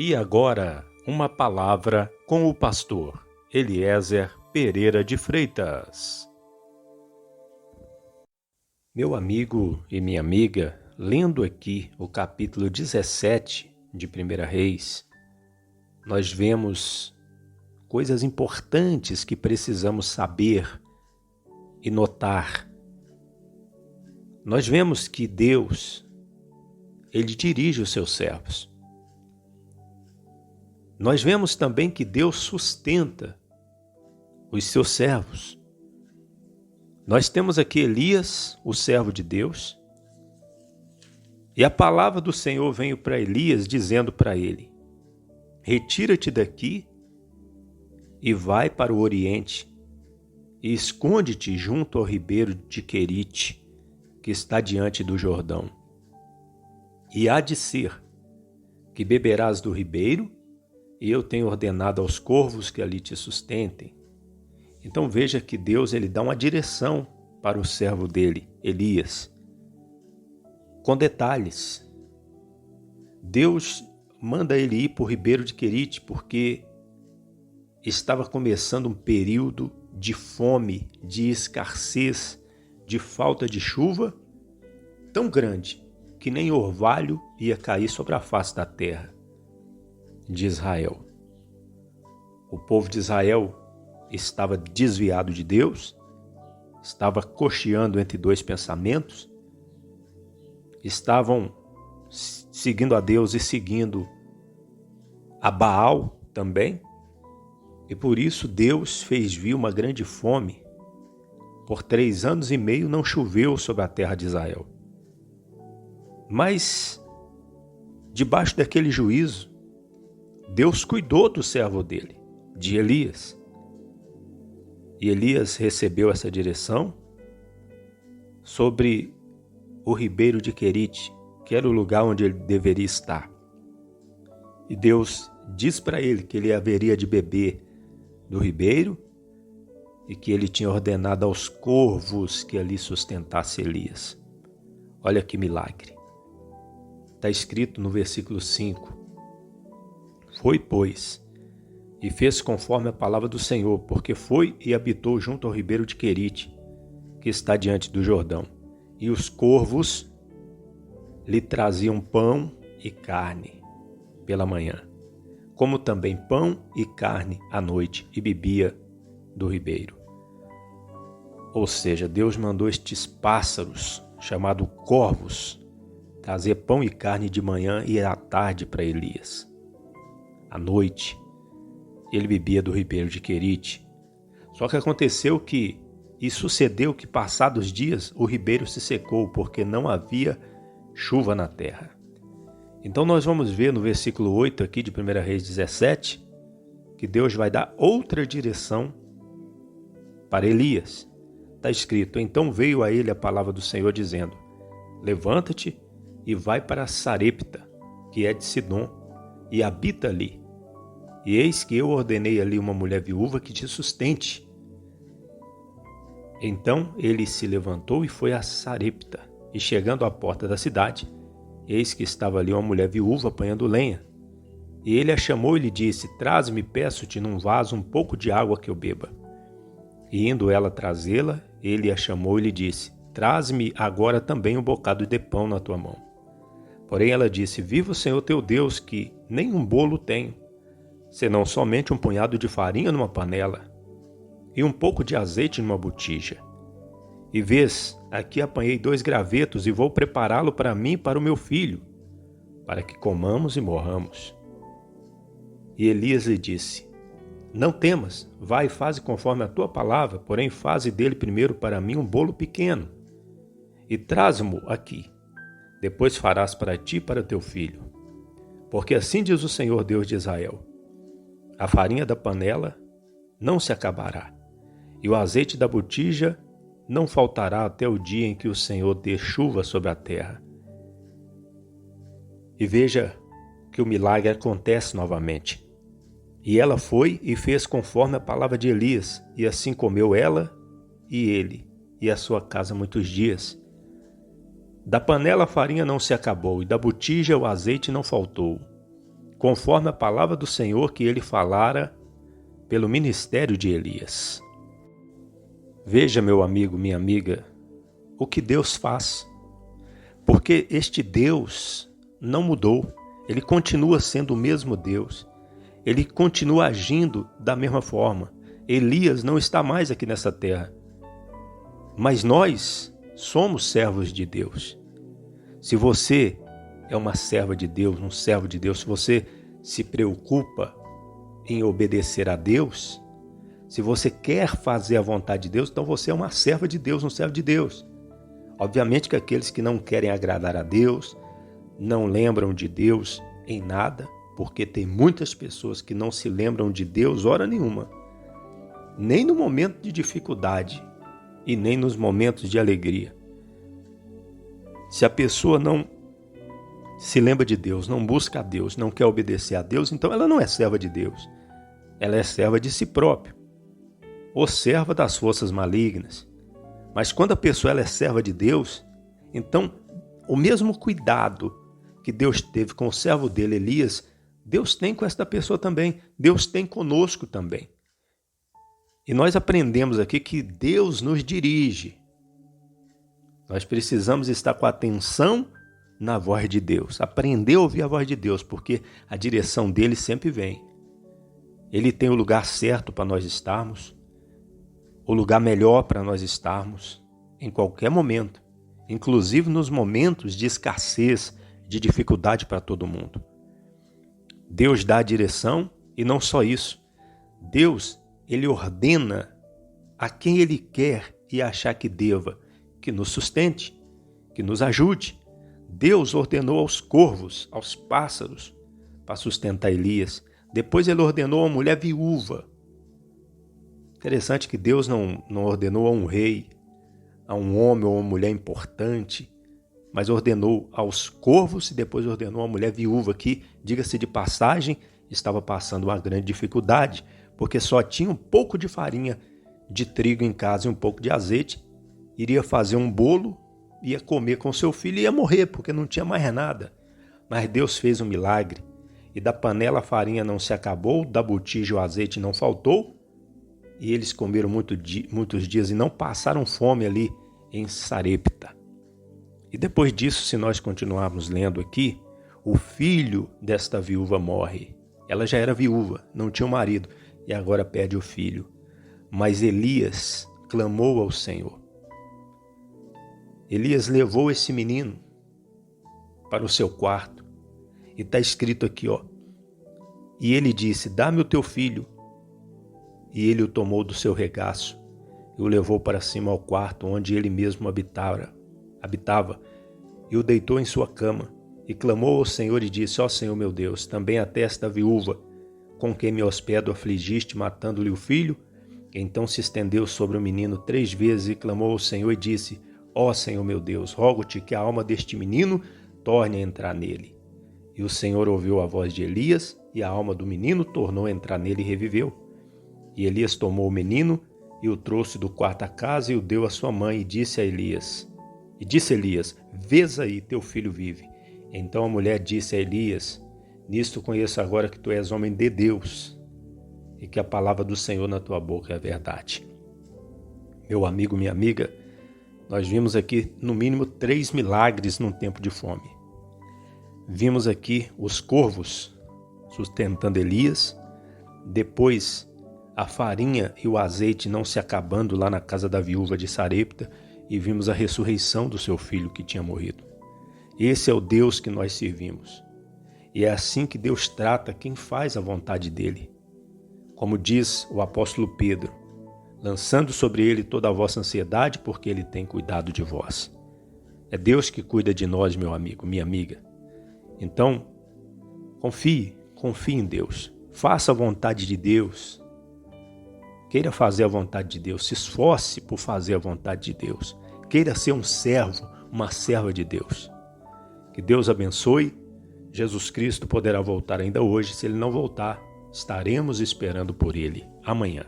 E agora, uma palavra com o pastor Eliezer Pereira de Freitas. Meu amigo e minha amiga, lendo aqui o capítulo 17 de 1 Reis, nós vemos coisas importantes que precisamos saber e notar. Nós vemos que Deus, Ele dirige os seus servos. Nós vemos também que Deus sustenta os seus servos. Nós temos aqui Elias, o servo de Deus, e a palavra do Senhor veio para Elias dizendo para ele: retira-te daqui e vai para o Oriente e esconde-te junto ao ribeiro de Querite, que está diante do Jordão. E há de ser que beberás do ribeiro, e eu tenho ordenado aos corvos que ali te sustentem. Então veja que Deus ele dá uma direção para o servo dele, Elias, com detalhes. Deus manda ele ir para o ribeiro de Querite porque estava começando um período de fome, de escassez, de falta de chuva tão grande que nem orvalho ia cair sobre a face da terra de Israel. O povo de Israel estava desviado de Deus, estava cocheando entre dois pensamentos, estavam seguindo a Deus e seguindo a Baal também, e por isso Deus fez vir uma grande fome. Por 3 anos e meio não choveu sobre a terra de Israel. Mas, debaixo daquele juízo, Deus cuidou do servo dele, de Elias. E Elias recebeu essa direção sobre o ribeiro de Querite, que era o lugar onde ele deveria estar. E Deus diz para ele que ele haveria de beber do ribeiro e que ele tinha ordenado aos corvos que ali sustentasse Elias. Olha que milagre. Está escrito no versículo 5. Foi, pois, e fez conforme a palavra do Senhor, porque foi e habitou junto ao ribeiro de Querite, que está diante do Jordão. E os corvos lhe traziam pão e carne pela manhã, como também pão e carne à noite, e bebia do ribeiro. Ou seja, Deus mandou estes pássaros, chamados corvos, trazer pão e carne de manhã e à tarde para Elias. À noite, ele bebia do ribeiro de Querite. Só que aconteceu e sucedeu que, passados dias, o ribeiro se secou, porque não havia chuva na terra. Então nós vamos ver no versículo 8 aqui de 1 Reis 17, que Deus vai dar outra direção para Elias. Está escrito: então veio a ele a palavra do Senhor dizendo: levanta-te e vai para Sarepta, que é de Sidom, e habita ali. E eis que eu ordenei ali uma mulher viúva que te sustente. Então ele se levantou e foi a Sarepta, e chegando à porta da cidade, eis que estava ali uma mulher viúva apanhando lenha. E ele a chamou e lhe disse: traze-me, peço-te, num vaso um pouco de água que eu beba. E indo ela trazê-la, ele a chamou e lhe disse: traze-me agora também um bocado de pão na tua mão. Porém ela disse: viva o Senhor teu Deus, que nem um bolo tenho, senão somente um punhado de farinha numa panela e um pouco de azeite numa botija. E vês, aqui apanhei 2 gravetos e vou prepará-lo para mim e para o meu filho, para que comamos e morramos. E Elias lhe disse: não temas, vai e faze conforme a tua palavra, porém faze dele primeiro para mim um bolo pequeno, e traze-mo aqui. Depois farás para ti e para teu filho. Porque assim diz o Senhor Deus de Israel: a farinha da panela não se acabará, e o azeite da botija não faltará até o dia em que o Senhor dê chuva sobre a terra. E veja que o milagre acontece novamente. E ela foi e fez conforme a palavra de Elias, e assim comeu ela e ele e a sua casa muitos dias. Da panela a farinha não se acabou, e da botija o azeite não faltou, conforme a palavra do Senhor que ele falara pelo ministério de Elias. Veja, meu amigo, minha amiga, o que Deus faz. Porque este Deus não mudou. Ele continua sendo o mesmo Deus. Ele continua agindo da mesma forma. Elias não está mais aqui nessa terra. Mas nós somos servos de Deus. Se você é uma serva de Deus, um servo de Deus, se você se preocupa em obedecer a Deus, se você quer fazer a vontade de Deus, então você é uma serva de Deus, um servo de Deus. Obviamente que aqueles que não querem agradar a Deus, não lembram de Deus em nada, porque tem muitas pessoas que não se lembram de Deus hora nenhuma, nem no momento de dificuldade e nem nos momentos de alegria. Se a pessoa não se lembra de Deus, não busca a Deus, não quer obedecer a Deus, então ela não é serva de Deus. Ela é serva de si própria, ou serva das forças malignas. Mas quando a pessoa ela é serva de Deus, então o mesmo cuidado que Deus teve com o servo dele, Elias, Deus tem com esta pessoa também. Deus tem conosco também. E nós aprendemos aqui que Deus nos dirige. Nós precisamos estar com atenção na voz de Deus. Aprender a ouvir a voz de Deus, porque a direção dele sempre vem. Ele tem o lugar certo para nós estarmos, o lugar melhor para nós estarmos em qualquer momento, inclusive nos momentos de escassez, de dificuldade para todo mundo. Deus dá a direção e não só isso. Deus, ele ordena a quem ele quer e achar que deva, que nos sustente, que nos ajude. Deus ordenou aos corvos, aos pássaros, para sustentar Elias. Depois ele ordenou a uma mulher viúva. Interessante que Deus não ordenou a um rei, a um homem ou uma mulher importante, mas ordenou aos corvos e depois ordenou a mulher viúva que, diga-se de passagem, estava passando uma grande dificuldade, porque só tinha um pouco de farinha de trigo em casa e um pouco de azeite, iria fazer um bolo, ia comer com seu filho e ia morrer, porque não tinha mais nada. Mas Deus fez um milagre, e da panela a farinha não se acabou, da botija o azeite não faltou, e eles comeram muitos dias e não passaram fome ali em Sarepta. E depois disso, se nós continuarmos lendo aqui, o filho desta viúva morre. Ela já era viúva, não tinha um marido, e agora perde o filho. Mas Elias clamou ao Senhor. Elias levou esse menino para o seu quarto. E está escrito aqui, e ele disse, dá-me o teu filho. E ele o tomou do seu regaço e o levou para cima ao quarto onde ele mesmo habitava, e o deitou em sua cama, e clamou ao Senhor e disse, Senhor meu Deus, também até esta viúva, com quem me hospedo afligiste, matando-lhe o filho? Então se estendeu sobre o menino 3 vezes e clamou ao Senhor e disse, Senhor meu Deus, rogo-te que a alma deste menino torne a entrar nele. E o Senhor ouviu a voz de Elias, e a alma do menino tornou a entrar nele e reviveu. E Elias tomou o menino e o trouxe do quarto à casa e o deu à sua mãe e disse Elias, vês aí, teu filho vive. Então a mulher disse a Elias, nisto conheço agora que tu és homem de Deus e que a palavra do Senhor na tua boca é a verdade. Meu amigo, minha amiga, nós vimos aqui no mínimo 3 milagres num tempo de fome. Vimos aqui os corvos sustentando Elias, depois a farinha e o azeite não se acabando lá na casa da viúva de Sarepta, e vimos a ressurreição do seu filho que tinha morrido. Esse é o Deus que nós servimos. E é assim que Deus trata quem faz a vontade dele. Como diz o apóstolo Pedro, lançando sobre ele toda a vossa ansiedade, porque ele tem cuidado de vós. É Deus que cuida de nós, meu amigo, minha amiga. Então, confie em Deus. Faça a vontade de Deus. Queira fazer a vontade de Deus. Se esforce por fazer a vontade de Deus. Queira ser um servo, uma serva de Deus. Que Deus abençoe. Jesus Cristo poderá voltar ainda hoje. Se Ele não voltar, estaremos esperando por Ele amanhã.